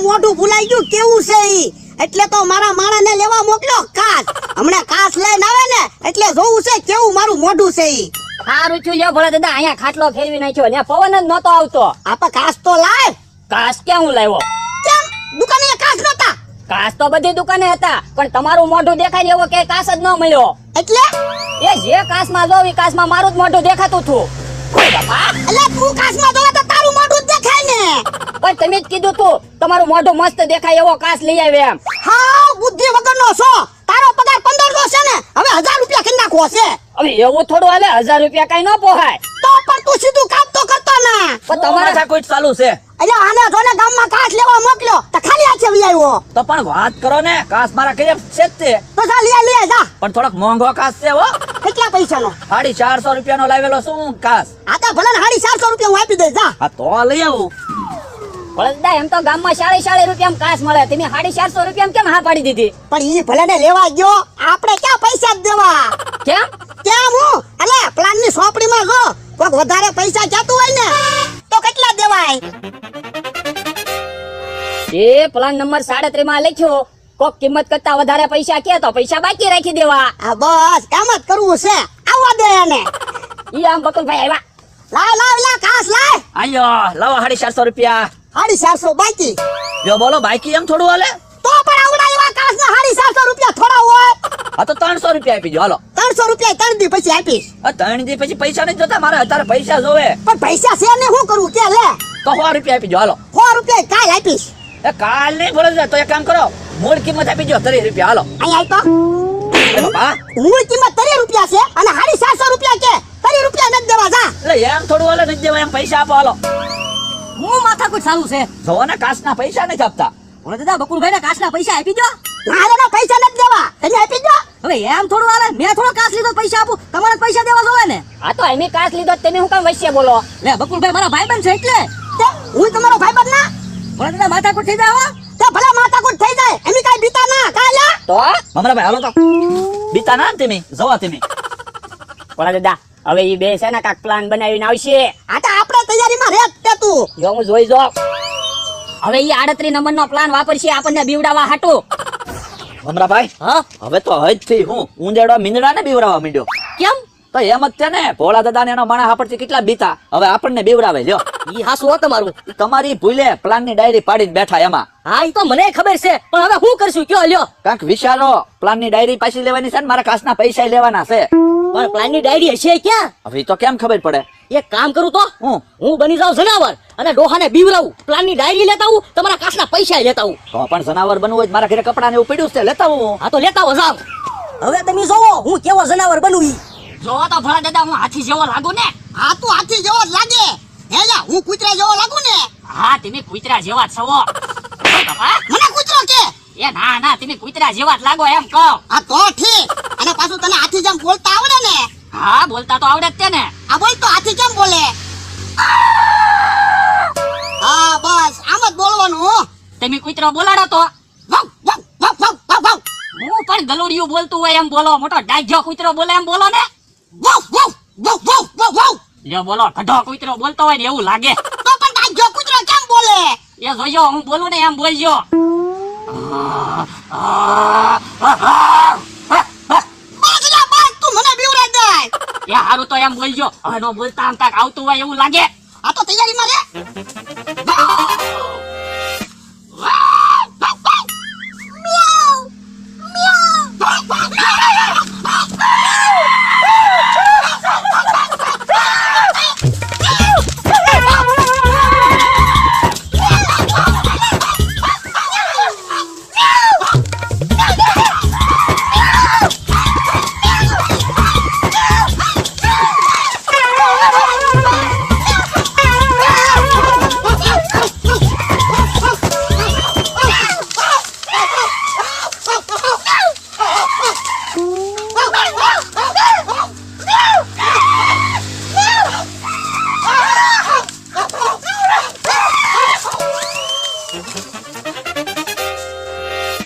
મોઢું ભૂલાઈ ગયું કેવું છે ઈ એટલે તો મારા માણાને લેવા મોકલ્યો કાસ હમણાં કાસ લઈને આવે ને એટલે જોવું છે કેવું મારું મોઢું છે ઈ સારું થયું લ્યો ભોળા દાદા અહીંયા ખાટલો ફેરવી નાખ્યો ને પવન જ નતો આવતો. આપા કાસ તો લાય કાચ ક્યાં હું લાવ્યો? કેમ દુકાને કાસ નતા કાચ તો બધી દુકાને હતા પણ તમારું મોઢું દેખાય એવો કે કાચ જ ન મળ્યો. એટલે એ જે કાચમાં જોવ એ કાચમાં મારું જ મોઢું દેખાતું હતું. એટલે તું કાસમાં જોવે તો તારું મોઢું જ દેખાય ને પણ તમે જ કીધું તું તમારું મોઢું મસ્ત દેખાય એવો કાચ લઈ આવ્યા એમ. હા બુદ્ધિ વગરનો છો તારો પગાર 1500 છે ને હવે 1000 રૂપિયા કરી નાખવો છે. હવે એવું થોડું હાલે 1000 રૂપિયા કઈ ન પોહાય. તો પણ તું સીધું કામ તો કરતો ના પણ તમારા કોઈ ચાલુ છે એટલે આને જોને ગામમાં કાસ લેવા મોકલ્યો તો ખાલી હાથે લઈ આવ્યો તો પણ વાત કરો ને કાસ મારા કઈ છે જ તે તો જા લઈ જા પણ થોડોક મોંઘો કાસ છે હો. કેટલા પૈસાનો 450 રૂપિયાનો લાવેલો શું કાસ. આ તો ભલે 450 રૂપિયા હું આપી દઈશ જા હા તો લઈ આવું. ભોળા એમ તો ગામમાં 40 રૂપિયા કાચ મળે તમે 450 રૂપિયા કેમ હા પાડી દીધી? પણ ઈ ભલે ને લેવા ગયો આપણે ક્યાં પૈસા જ દેવા કેમ? કેમ હું અલે પ્લાન ની સોપડીમાં જો કોક વધારે પૈસા જાતું હોય ને તો કેટલા દેવાય એ પ્લાન નંબર 37 માં લખ્યો કોક કિંમત કરતા વધારે પૈસા કે તો પૈસા બાકી રાખી દેવા. આ બસ કામ જ કરવું છે આવવા દે એને ઈ આમ બકુલભાઈ આવ્યા. લાવ કાસ લાવ આયો લાવો 450 રૂપિયા 450 બાકી જો બોલો બાકી એમ થોડું હાલે. તો પણ આવડા એવા કાસ ના 450 રૂપિયા થોડા હોય હા તો 300 રૂપિયા આપી દો હાલો. 300 રૂપિયા 3 દી પછી આપીશ. 3 દી પછી પૈસા નહીં જોતા મારે અત્યારે પૈસા જોવે. પણ પૈસા છે ને શું કરું કે લે તો 100 રૂપિયા આપી દો હાલો. 100 રૂપિયા કાલ આપીશ. એ કાલ નહીં બોલે તો એક કામ કરો મૂળ કિંમત આપી દો 30 રૂપિયા હાલો. અહીંયા આપ એ બાપા મૂળ કિંમત 30 રૂપિયા છે અને 450 રૂપિયા કે 30 રૂપિયા નથી દેવા જા એટલે એમ થોડું હાલે નથી દેવા એમ પૈસા આપો હાલો. હું માથાકૂટ ચાલુ છે. જોવો ને કાચના પૈસા નથી આપતા. ભોળા દાદા બકુલભાઈ ના કાચના પૈસા આપી દો. મારે પૈસા નથી દેવા તમે આપી દો હવે એમ થોડું હાલે મેં થોડો કાચ લીધો પૈસા આપું તમારે પૈસા દેવા જોવે ને. આ તો એમે કાચ લીધો તમે હું કામ વચ્ચે બોલો? લે બકુલભાઈ મારા ભાઈબંધ છે એટલે તે હું તમારો ભાઈબંધ ના ભોળા દાદા માથાકૂટ થઈ જાય હો. તે ભલે માથાકૂટ થઈ જાય એમી કાઈ બીતા ના કાયા તો મમરાભાઈ હાલો તો બીતા ના તમે જવા તમે. ભોળા દાદા હવે ઈ બે છે ને કાક પ્લાન બનાવીને આવશે. આ તો આપણે તૈયારીમાં રહે તે તું જો હું જોઈ જો હવે ઈ 38 નંબરનો પ્લાન વાપરશે આપણને બીવડાવવા હાટુ. મમરાભાઈ હા હવે તો હજ થી હું ઊંધેડો મીંદડા ને બીવરાવા માંડ્યો. કેમ? તો એમ જ છે ને ભોળા દાદા ને એનો માણસ આપણથી કેટલા બીતા હવે આપણને બીવરાવે લ્યો. ઈ હાસુ હો તમારું. તમારી ભૂલે પ્લાન ની ડાયરી પાડીને બેઠા એમાં. હા ઈ તો મને ખબર છે પણ હવે હું કરશું કયો લ્યો. કાંક વિચારો પ્લાન ની ડાયરી પાછી લેવાની છે ને મારા કાચના પૈસા લેવાના છે. પણ પ્લાન ની ડાયરી હશે ક્યાં? હવે ઈ તો કેમ ખબર પડે. એક કામ કરું તો હું બની જાઉં જનાવર અને ડોહાને બીવરાવું પ્લાન ની ડાયરી લેતા આવું તમારા કાચના પૈસા લેતા આવું. તો પણ જનાવર બનવું હોય તો મારા ઘરે કપડા ને એવું પડ્યું છે લેતા આવું. હા તો લેતા આવો જાવ. હવે તમે જોવો હું કેવો જનાવર બનું ઈ. જોવો તો ભોળા દાદા હું હાથી જેવો લાગુ ને? આ તું હાથી જેવો જ લાગે હેલા હું કૂતરા જેવો લાગુ ને હા તમે કૂતરા જેવા જ છો. મને કૂતરો કે એ ના ના તમે કૂતરા જેવા જ લાગો એમ કહો. આ તો ઠીક અને પાછું તને હાથી જેમ બોલતા આવડે ને હા બોલતા તો આવડે જ તે ને. આ બોલ તો હાથી કેમ બોલે હા બસ આમ જ બોલવાનું હો તમે કૂતરો બોલાડો તો વાવ વાવ વાવ વાવ વાવ વાવ હું પણ ગલુડિયું બોલતું હોય એમ બોલો. મોટો ડાઢો કૂતરો બોલે એમ બોલો ને. વાવ વાવ વાવ વાવ વાવ વાવ લ્યો બોલો ઢઢો કૂતરો બોલતો હોય ને એવું લાગે. તો પણ ડાજો કૂતરો કેમ બોલે એ જોજો હું બોલું ને એમ બોલજો. બાજરા બાજ તું મને બીવરાઈ દે એ હારું તો એમ બોલજો. હવે નો બોલતા આમ કાક આવતું હોય એવું લાગે. આ તો તૈયારીમાં રે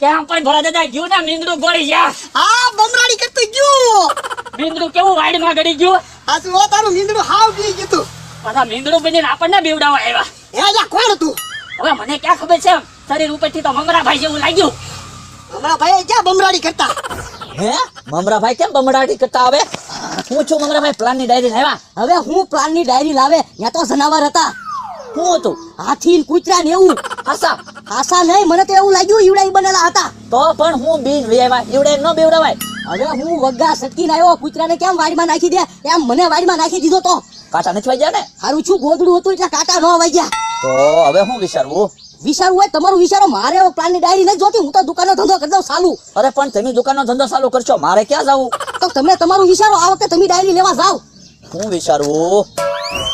કેમ પણ ભોળા દાદા ગયું ને મીંદડું ગોળી ગયા. હા બમરાડી કરતું ગયું મીંદડું કેવું વાઈડમાં ગળી ગયું. આ શું તારું નીંદડું હાવ પી ગયું પાછા મીંદડું બનીને આપણને બીવડાવવા આવ્યા. એ જા કોણ તું હવે મને ક્યાં ખબર છે શરીર ઉપરથી તો મમરાભાઈ જેવું લાગ્યું. હમણાં ભાઈ ક્યાં બમરાડી કરતા? હે મમરાભાઈ કેમ બમડાટી કરતા આવે? હું છું મમરાભાઈ પ્લાન ની ડાયરી લાવ્યા. હવે હું પ્લાનની ડાયરી લાવે ત્યાં તો જનાવર હતા. હું હતું હાથી ને કૂતરા ને એવું. આસા આશા નહીં, મને તો એવું લાગ્યું ઈવડાઈ બનેલા હતા. તો પણ હું બીજ વેવા ઈવડે ન બેવડાવાય. હવે હું વગ્ગા સટકીને આવ્યો, કૂતરાને કેમ વાડીમાં નાખી દે એમ મને વાડીમાં નાખી દીધો. તો કાંટા નથી વાગ્યા ને? હારું છું ગોદડું હતું એટલે કાંટા ન વાગ્યા. તો હવે હું વિચારવું? વિચારવું હોય તમારું વિચારો, મારે પ્લાનની ડાયરી નથી જોતી. હું તો દુકાનનો ધંધો કરી દઉં ચાલુ. અરે પણ તમે દુકાનનો ધંધો ચાલુ કરશો, મારે ક્યાં જવું? તો તમે તમારું વિચારો, આ વખતે તમે ડાયરી લેવા જાઓ. હું વિચારવું?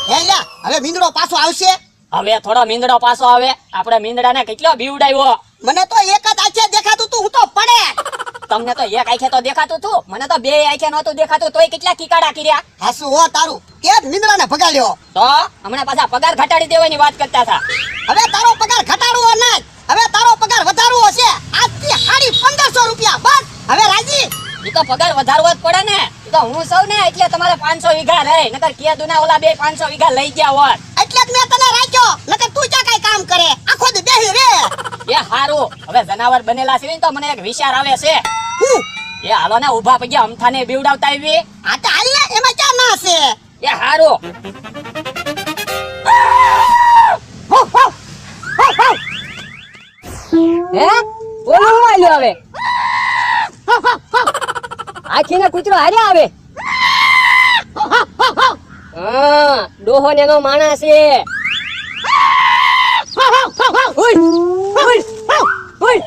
હે લ્યા, હવે મીંદડો પાછો આવશે. હવે થોડો મીંદડો પાછો આવે. આપણે મીંદડાને કેટલો બીવડાવ્યો. મને તો એક જ આંખે દેખાતું તું, હું તો પડે. તમને તો એક આંખે તો દેખાતું તું, મને તો બે આંખે નહોતું દેખાતું. તોય કેટલા કીકાડા કર્યા. હાસુ હો તારું, કે જ મીંદડાને ભગાડ્યો. તો હમણાં પાછા પગાર ઘટાડી દેવાની વાત કરતા હતા. હવે તારો પગાર ઘટાડવો ના, હવે તારો પગાર વધારવો છે. આજથી 1500 રૂપિયા બસ. હવે રાજી? ઈ તો પગાર વધારવો જ પડે ને. ઈ તો હું સૌ ને એટલે તમારે 500 વીઘા રહે, નકર કિયાદુના ઓલા બે 500 વીઘા લઈ ગયા હોત. એટલે જ મેં તને રાખ્યો, નકર તું ક્યાં કઈ કામ કરે, આખો દી બેહી રે. એ હારું, હવે જનાવર બનેલા છે ને તો મને એક વિચાર આવે છે. હું એ હાલો ને ઊભા પગ્યા અમથાને બીવડાવતા આવી. આ તો હાલ ને, એમાં ક્યાં ના છે? એ હારું. હે બોલો હું આલ્યો હવે. આખીને કૂતરો હાર્યા આવે. હા ડોહો ને એનો માણસ છે. ઉઈ, ઉઈ, ઉઈ.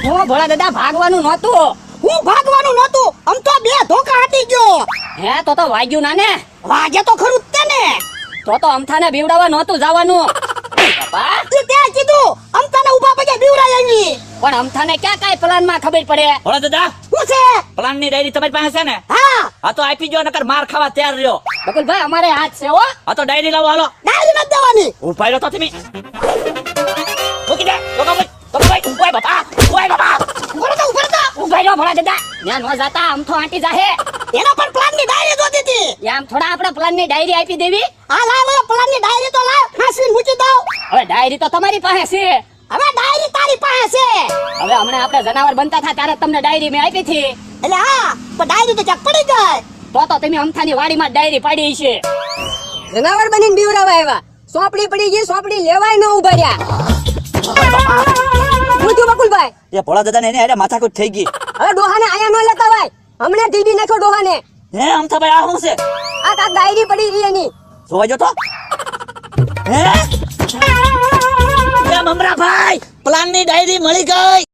હું ભોળા દાદા ભાગવાનું નહોતું. હું ભાગવાનું નહોતું, આમ તો બે ધોકા હટી ગયો. હે તો વાગ્યું ના ને. વાગે તો ખરું જ તે ને. તો અમથાને બીવડાવવા નહોતું જવાનું. બાપા, તે કીધું આમ તને ઊભા પગે બીવરાય આવી. પણ અમથાને ક્યાં કાંઈ પ્લાન માં ખબર પડે. ભોળા દાદા, શું છે? પ્લાન ની ડાયરી તમારી પાસે છે ને? હા, આ તો આપી જો, નકર માર ખાવા તૈયાર રહ્યો. બકુલભાઈ અમારે હાથ છે હો. આ તો ડાયરી લાવો, હાલો. ડાયરી નથી દેવાની. ઉભા રહ્યો તો તમે. મૂકી દે. તો કમ ભાઈ, ઓય બાપા, ઓય બાપા. ઉભર તો. ઉભા રહ્યો ભોળા દાદા. ત્યાં ન જાતા આમ તો આંટી જાહે. એના પર પ્લાન ની ડાયરી જોતી હતી. આમ થોડા આપણે પ્લાન ની ડાયરી આપી દેવી. આ લાવ પ્લાન ની ડાયરી તો લાવ, હાંસવીને મૂકી દઉં. હવે ડાયરી તો તમારી પાસે છે. હવે ડાયરી તારી પાસે છે. હવે હમણાં આપણે જનાવર બનતા હતા ત્યારે તમને ડાયરી મેં આપી હતી. એટલે હા, પણ ડાયરી તો ક્યાંક પડી ગઈ. તો તમે અમથાની વાડીમાં ડાયરી પાડી છે. જનાવર બનીને બીવરાવા આવ્યા. સોપડી પડી ગઈ, સોપડી લેવાય ન ઉભા રહ્યા. પૂછ્યું બકુલભાઈ, એ ભોળા દાદા ને એને હારે માથાકૂટ થઈ ગઈ. હવે ડોહાને આયા ન લેતા ભાઈ. હમણાં ઢીબી નાખ્યો ડોહાને. હે અમથાભાઈ, આ શું છે? આ કાક ડાયરી પડી રહી એની. જોવા જો તો. હે એ મમરાભાઈ, પ્લાન ની ડાયરી મળી ગઈ.